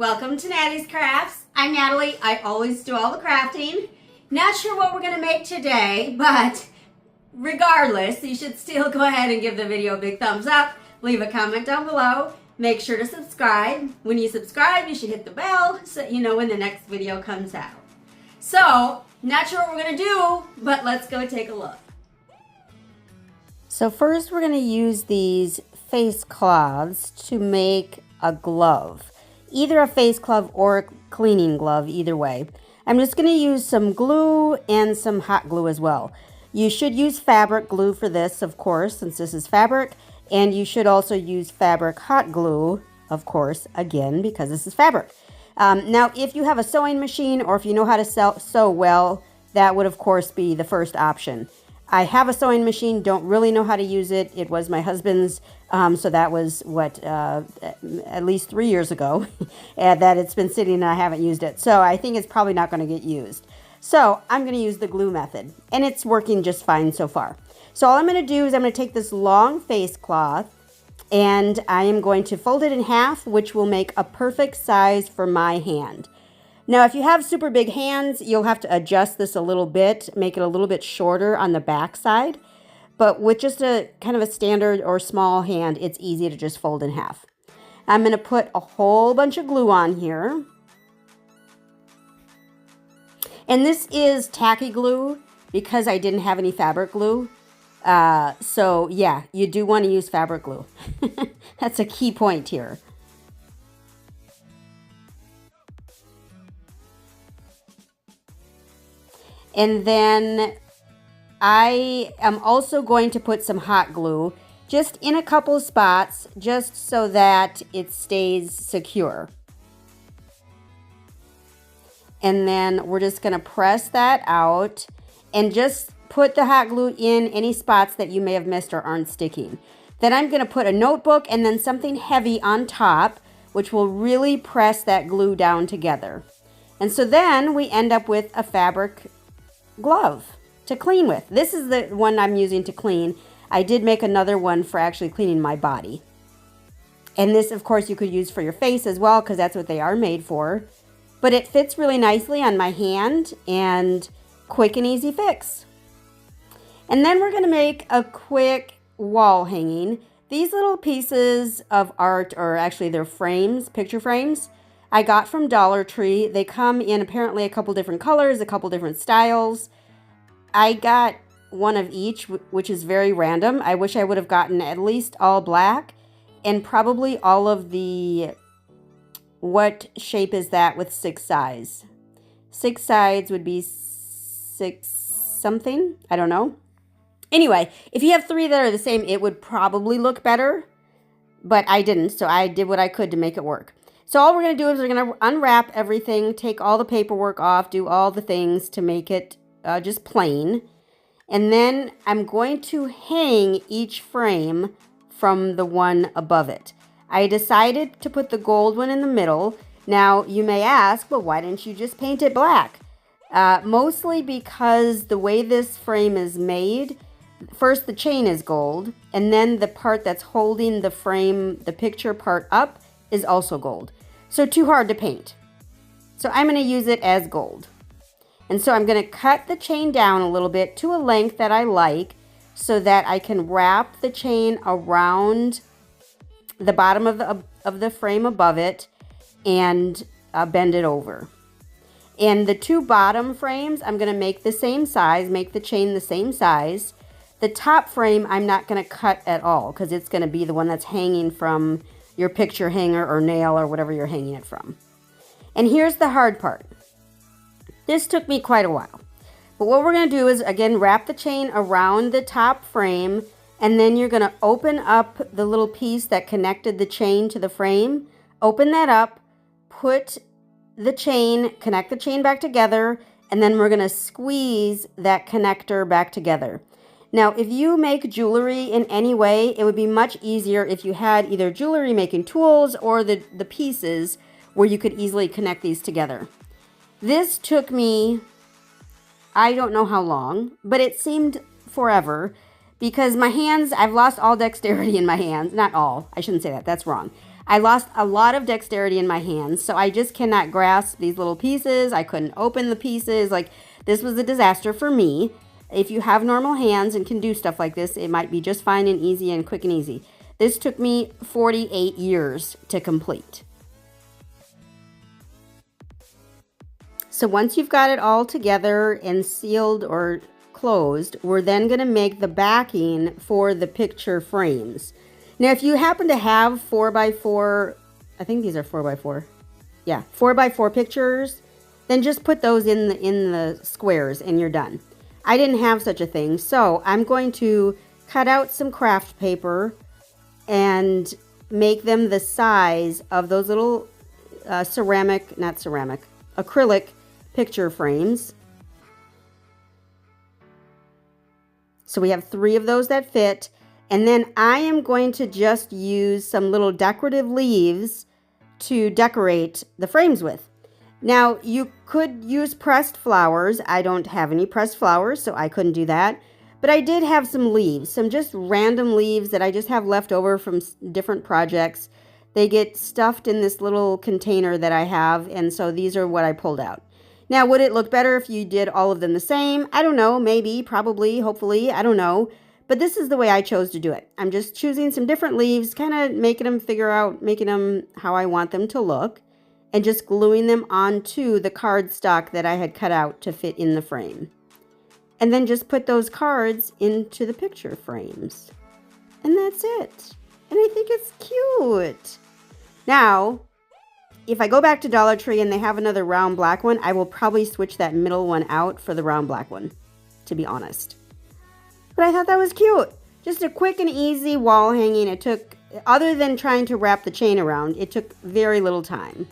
Welcome to Nattys Crafts. I'm Natalie. I always do all the crafting. Not sure what we're going to make today, but regardless, you should still go ahead and give the video a big thumbs up. Leave a comment down below. Make sure to subscribe. When you subscribe, you should hit the bell so you know when the next video comes out. So, not sure what we're going to do, but let's go take a look. So first we're going to use these face cloths to make a glove. Either a face glove or a cleaning glove, either way. I'm just going to use some glue and some hot glue as well. You should use fabric glue for this, of course, since this is fabric. And you should also use fabric hot glue, of course, again, because this is fabric. Now, if you have a sewing machine or if you know how to sew well, that would, of course, be the first option. I have a sewing machine, don't really know how to use it. It was my husband's, so that was, at least 3 years ago that it's been sitting and I haven't used it. So I think it's probably not going to get used. So I'm going to use the glue method, and it's working just fine so far. So all I'm going to do is I'm going to take this long face cloth, and I am going to fold it in half, which will make a perfect size for my hand. Now, if you have super big hands, you'll have to adjust this a little bit, make it a little bit shorter on the back side. But with just a kind of a standard or small hand, it's easy to just fold in half. I'm going to put a whole bunch of glue on here. And this is tacky glue because I didn't have any fabric glue. So yeah, you do want to use fabric glue. That's a key point here. And then I am also going to put some hot glue just in a couple spots, just so that it stays secure. And then we're just going to press that out and just put the hot glue in any spots that you may have missed or aren't sticking. Then I'm going to put a notebook and then something heavy on top, which will really press that glue down together. And so then we end up with a fabric glove to clean with. This is the one I'm using to clean. I did make another one for actually cleaning my body. And this, of course, you could use for your face as well, because that's what they are made for. But it fits really nicely on my hand, and quick and easy fix. And then we're going to make a quick wall hanging. These little pieces of art, or actually they're frames, picture frames, I got from Dollar Tree. They come in apparently a couple different colors, a couple different styles. I got one of each, which is very random. I wish I would have gotten at least all black and probably all of the, what shape is that with 6 sides? 6 sides would be 6 something. I don't know. Anyway, if you have 3 that are the same, it would probably look better, but I didn't, so I did what I could to make it work. So all we're going to do is we're going to unwrap everything, take all the paperwork off, do all the things to make it just plain. And then I'm going to hang each frame from the one above it. I decided to put the gold one in the middle. Now you may ask, well, why didn't you just paint it black? Mostly because the way this frame is made, first the chain is gold, and then the part that's holding the frame, the picture part up, is also gold. So too hard to paint. So I'm going to use it as gold. And so I'm going to cut the chain down a little bit to a length that I like, so that I can wrap the chain around the bottom of the frame above it and bend it over. And the 2 bottom frames, I'm going to make the same size, make the chain the same size. The top frame, I'm not going to cut at all, because it's going to be the one that's hanging from your picture hanger or nail or whatever you're hanging it from. And here's the hard part. This took me quite a while. But what we're going to do is, again, wrap the chain around the top frame, and then you're going to open up the little piece that connected the chain to the frame. Open that up, put the chain, connect the chain back together, and then we're going to squeeze that connector back together. Now, if you make jewelry in any way, it would be much easier if you had either jewelry making tools or the pieces where you could easily connect these together. This took me, I don't know how long, but it seemed forever because my hands, I've lost all dexterity in my hands. Not all, I shouldn't say that, that's wrong. I lost a lot of dexterity in my hands, so I just cannot grasp these little pieces. I couldn't open the pieces. Like, this was a disaster for me. If you have normal hands and can do stuff like this, it might be just fine and easy and quick and easy. This took me 48 years to complete. So once you've got it all together and sealed or closed, we're then going to make the backing for the picture frames. Now, if you happen to have 4x4, I think these are 4x4. Yeah, 4x4 pictures, then just put those in the squares and you're done. I didn't have such a thing, so I'm going to cut out some craft paper and make them the size of those little acrylic picture frames. So we have 3 of those that fit. And then I am going to just use some little decorative leaves to decorate the frames with. Now, you could use pressed flowers. I don't have any pressed flowers, so I couldn't do that. But I did have some leaves, some just random leaves that I just have left over from different projects. They get stuffed in this little container that I have, and so these are what I pulled out. Now, would it look better if you did all of them the same? I don't know, maybe, probably, hopefully, I don't know. But this is the way I chose to do it. I'm just choosing some different leaves, kind of making them how I want them to look, and just gluing them onto the cardstock that I had cut out to fit in the frame. And then just put those cards into the picture frames. And that's it. And I think it's cute. Now, if I go back to Dollar Tree and they have another round black one, I will probably switch that middle one out for the round black one, to be honest. But I thought that was cute. Just a quick and easy wall hanging. It took, other than trying to wrap the chain around, it took very little time.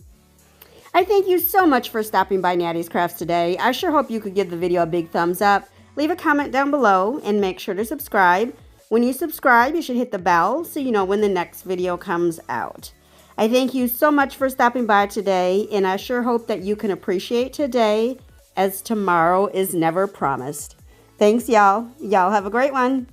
I thank you so much for stopping by Nattys Crafts today. I sure hope you could give the video a big thumbs up. Leave a comment down below and make sure to subscribe. When you subscribe, you should hit the bell so you know when the next video comes out. I thank you so much for stopping by today, and I sure hope that you can appreciate today as tomorrow is never promised. Thanks, y'all. Y'all have a great one.